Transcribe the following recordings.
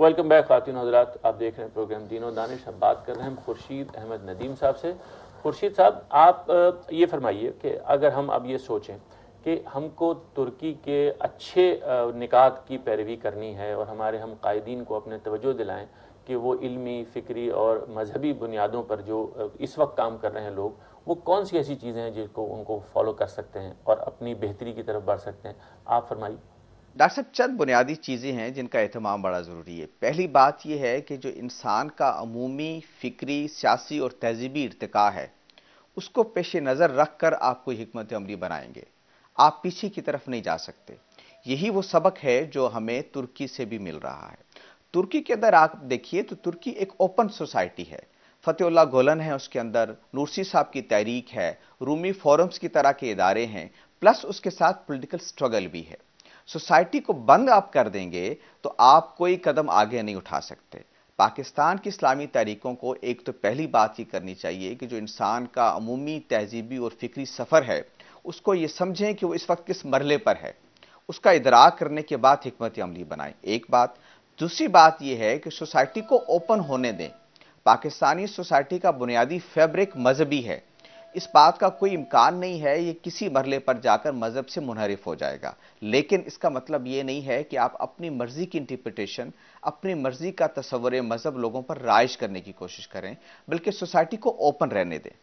Welcome back خواتین حضرات، آپ دیکھ رہے ہیں پروگرام دین و دانش. ہم بات کر رہے ہیں خورشید احمد ندیم صاحب سے. خورشید صاحب، آپ یہ فرمائیے کہ اگر ہم اب یہ سوچیں کہ ہم کو ترکی کے اچھے نکات کی پیروی کرنی ہے اور ہمارے ہم قائدین کو اپنے توجہ دلائیں کہ وہ علمی، فکری اور مذہبی بنیادوں پر جو اس وقت کام کر رہے ہیں لوگ، وہ کون سی ایسی چیزیں ہیں جن کو ان کو فالو کر سکتے ہیں اور اپنی بہتری کی طرف بڑھ سکتے ہیں؟ آپ فرمائیے. ڈاکٹر صاحب، چند بنیادی چیزیں ہیں جن کا اہتمام بڑا ضروری ہے. پہلی بات یہ ہے کہ جو انسان کا عمومی فکری، سیاسی اور تہذیبی ارتقاء ہے، اس کو پیش نظر رکھ کر آپ کوئی حکمت عملی بنائیں گے. آپ پیچھے کی طرف نہیں جا سکتے. یہی وہ سبق ہے جو ہمیں ترکی سے بھی مل رہا ہے. ترکی کے اندر آپ دیکھیے تو ترکی ایک اوپن سوسائٹی ہے. فتح اللہ گولن ہے اس کے اندر، نورسی صاحب کی تحریک ہے، رومی فورمز کی طرح کے ادارے ہیں، پلس اس کے ساتھ پولیٹیکل سٹرگل بھی ہے. سوسائٹی کو بند آپ کر دیں گے تو آپ کوئی قدم آگے نہیں اٹھا سکتے. پاکستان کی اسلامی تحریکوں کو ایک تو پہلی بات یہ کرنی چاہیے کہ جو انسان کا عمومی تہذیبی اور فکری سفر ہے، اس کو یہ سمجھیں کہ وہ اس وقت کس مرحلے پر ہے. اس کا ادراک کرنے کے بعد حکمت عملی بنائیں. ایک بات. دوسری بات یہ ہے کہ سوسائٹی کو اوپن ہونے دیں. پاکستانی سوسائٹی کا بنیادی فیبرک مذہبی ہے. اس بات کا کوئی امکان نہیں ہے یہ کسی مرحلے پر جا کر مذہب سے منحرف ہو جائے گا. لیکن اس کا مطلب یہ نہیں ہے کہ آپ اپنی مرضی کی انٹرپریٹیشن، اپنی مرضی کا تصور مذہب لوگوں پر رائج کرنے کی کوشش کریں، بلکہ سوسائٹی کو اوپن رہنے دیں.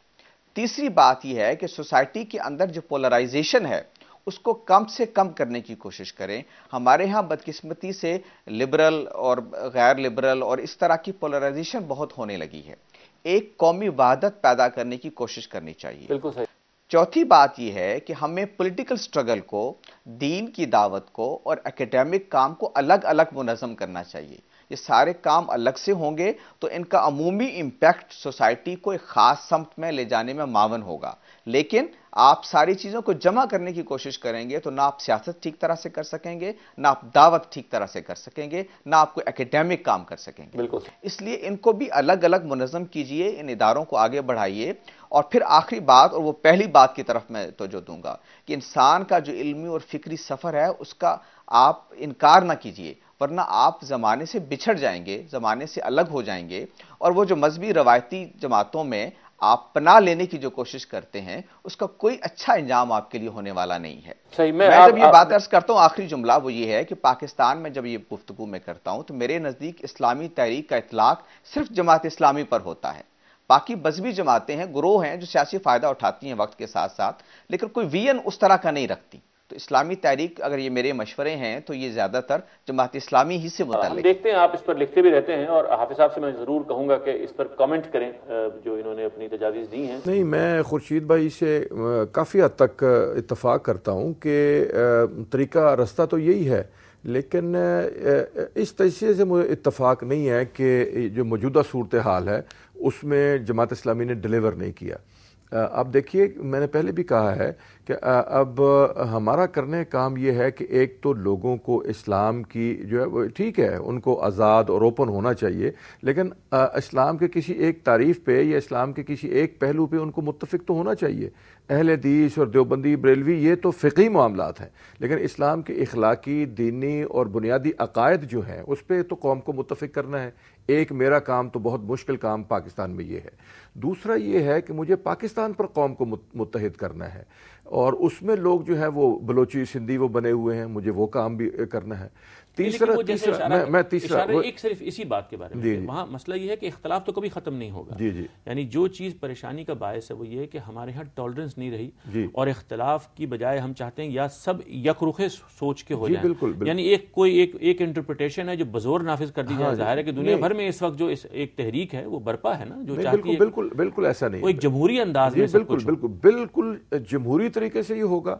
تیسری بات یہ ہے کہ سوسائٹی کے اندر جو پولرائزیشن ہے اس کو کم سے کم کرنے کی کوشش کریں. ہمارے ہاں بدقسمتی سے لبرل اور غیر لبرل اور اس طرح کی پولرائزیشن بہت ہونے لگی ہے. ایک قومی وحدت پیدا کرنے کی کوشش کرنی چاہیے. بالکل صحیح. چوتھی بات یہ ہے کہ ہمیں پولیٹیکل سٹرگل کو، دین کی دعوت کو اور اکیڈیمک کام کو الگ الگ منظم کرنا چاہیے. یہ سارے کام الگ سے ہوں گے تو ان کا عمومی امپیکٹ سوسائٹی کو ایک خاص سمت میں لے جانے میں معاون ہوگا. لیکن آپ ساری چیزوں کو جمع کرنے کی کوشش کریں گے تو نہ آپ سیاست ٹھیک طرح سے کر سکیں گے، نہ آپ دعوت ٹھیک طرح سے کر سکیں گے، نہ آپ کوئی اکیڈیمک کام کر سکیں گے. بالکل. اس لیے ان کو بھی الگ الگ منظم کیجئے، ان اداروں کو آگے بڑھائیے. اور پھر آخری بات، اور وہ پہلی بات کی طرف میں توجہ دوں گا، کہ انسان کا جو علمی اور فکری سفر ہے اس کا آپ انکار نہ کیجئے، ورنہ آپ زمانے سے بچھڑ جائیں گے، زمانے سے الگ ہو جائیں گے. اور وہ جو مذہبی روایتی جماعتوں میں آپ پناہ لینے کی جو کوشش کرتے ہیں اس کا کوئی اچھا انجام آپ کے لیے ہونے والا نہیں ہے. صحیح. میں جب یہ بات عرض کرتا ہوں، آخری جملہ وہ یہ ہے کہ پاکستان میں جب یہ گفتگو میں کرتا ہوں تو میرے نزدیک اسلامی تحریک کا اطلاق صرف جماعت اسلامی پر ہوتا ہے. باقی مذہبی جماعتیں ہیں، گروہ ہیں جو سیاسی فائدہ اٹھاتی ہیں وقت کے ساتھ ساتھ، لیکن کوئی ویژن اس طرح کا نہیں رکھتی. تو اسلامی تحریک، اگر یہ میرے مشورے ہیں تو یہ زیادہ تر جماعت اسلامی ہی سے متعلق. ہم دیکھتے ہیں آپ اس پر لکھتے بھی رہتے ہیں، اور حافظ صاحب سے میں ضرور کہوں گا کہ اس پر کامنٹ کریں جو انہوں نے اپنی تجاویز دی ہیں. نہیں، میں خورشید بھائی سے کافی حد تک اتفاق کرتا ہوں کہ طریقہ رستہ تو یہی ہے، لیکن اس طریقے سے مجھے اتفاق نہیں ہے کہ جو موجودہ صورتحال ہے اس میں جماعت اسلامی نے ڈیلیور نہیں کیا. اب دیکھیے، میں نے پہلے بھی کہا ہے کہ اب ہمارا کرنے کام یہ ہے کہ ایک تو لوگوں کو اسلام کی جو ہے وہ ٹھیک ہے، ان کو آزاد اور اوپن ہونا چاہیے، لیکن اسلام کے کسی ایک تعریف پہ یا اسلام کے کسی ایک پہلو پہ ان کو متفق تو ہونا چاہیے. اہل حدیث اور دیوبندی، بریلوی، یہ تو فقہی معاملات ہیں، لیکن اسلام کے اخلاقی، دینی اور بنیادی عقائد جو ہیں اس پہ تو قوم کو متفق کرنا ہے. ایک میرا کام تو بہت مشکل کام پاکستان میں یہ ہے. دوسرا یہ ہے کہ مجھے پاکستان پر قوم کو متحد کرنا ہے، اور اس میں لوگ جو ہیں وہ بلوچی، سندھی وہ بنے ہوئے ہیں، مجھے وہ کام بھی کرنا ہے. تیسرا ایک صرف اسی بات کے بارے میں، وہاں مسئلہ یہ ہے کہ اختلاف تو کبھی ختم نہیں ہوگا. یعنی جو چیز پریشانی کا باعث ہے وہ یہ ہے کہ ہمارے ہاں ٹالرنس نہیں رہی، اور اختلاف کی بجائے ہم چاہتے ہیں یا سب یک رخ سوچ کے ہو جائیں. یعنی ایک انٹرپریٹیشن ہے جو بزور نافذ کر دی جائے. ظاہر ہے کہ دنیا بھر میں اس وقت جو ایک تحریک ہے وہ برپا ہے نا، جو چاہتی ہے بالکل ایسا نہیں، وہ ایک جمہوری انداز میں بالکل جمہوری طریقے سے یہ ہوگا.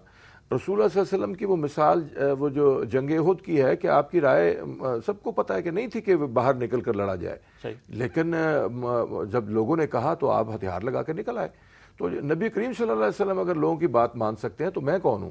رسول اللہ صلی اللہ علیہ وسلم کی وہ مثال وہ جو جنگ احد کی ہے کہ آپ کی رائے سب کو پتہ ہے کہ نہیں تھی کہ باہر نکل کر لڑا جائے، لیکن جب لوگوں نے کہا تو آپ ہتھیار لگا کے نکل آئے. تو نبی کریم صلی اللہ علیہ وسلم اگر لوگوں کی بات مان سکتے ہیں تو میں کون ہوں؟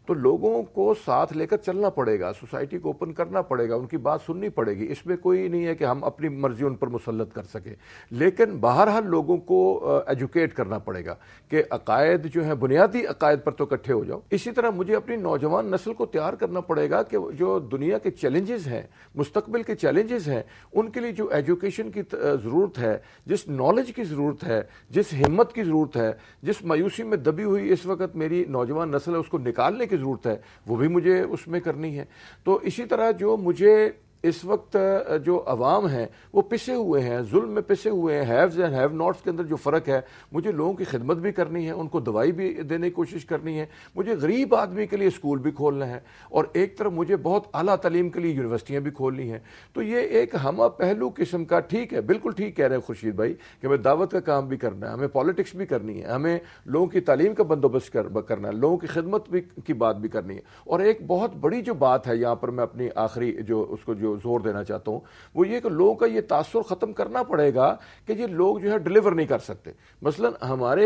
تو لوگوں کو ساتھ لے کر چلنا پڑے گا، سوسائٹی کو اوپن کرنا پڑے گا، ان کی بات سننی پڑے گی. اس میں کوئی نہیں ہے کہ ہم اپنی مرضی ان پر مسلط کر سکیں، لیکن بہرحال لوگوں کو ایجوکیٹ کرنا پڑے گا کہ عقائد جو ہیں بنیادی عقائد پر تو اکٹھے ہو جاؤ. اسی طرح مجھے اپنی نوجوان نسل کو تیار کرنا پڑے گا کہ جو دنیا کے چیلنجز ہیں، مستقبل کے چیلنجز ہیں، ان کے لیے جو ایجوکیشن کی ضرورت ہے، جس نالج کی ضرورت ہے، جس ہمت کی ضرورت ہے، جس مایوسی میں دبی ہوئی اس وقت میری نوجوان نسل ہے اس کو نکالنے کی ضرورت ہے، وہ بھی مجھے اس میں کرنی ہے. تو اسی طرح جو مجھے اس وقت جو عوام ہیں وہ پسے ہوئے ہیں، ظلم میں پسے ہوئے ہیں، ہیوز اینڈ ہیو ناٹس کے اندر جو فرق ہے، مجھے لوگوں کی خدمت بھی کرنی ہے، ان کو دوائی بھی دینے کی کوشش کرنی ہے، مجھے غریب آدمی کے لیے اسکول بھی کھولنا ہے، اور ایک طرف مجھے بہت اعلیٰ تعلیم کے لیے یونیورسٹیاں بھی کھولنی ہیں. تو یہ ایک ہمہ پہلو قسم کا، ٹھیک ہے، بالکل ٹھیک کہہ رہے ہیں خورشید بھائی کہ ہمیں دعوت کا کام بھی کرنا ہے، ہمیں پالیٹکس بھی کرنی ہے، ہمیں لوگوں کی تعلیم کا بندوبست کرنا ہے، لوگوں کی خدمت بھی کی بات بھی کرنی ہے. اور ایک بہت بڑی جو بات ہے یہاں پر میں اپنی آخری جو اس کو جو زور دینا چاہتا ہوں وہ یہ کہ لوگوں کا یہ تاثر ختم کرنا پڑے گا کہ یہ لوگ جو ہے ڈیلیور نہیں کر سکتے. مثلا ہمارے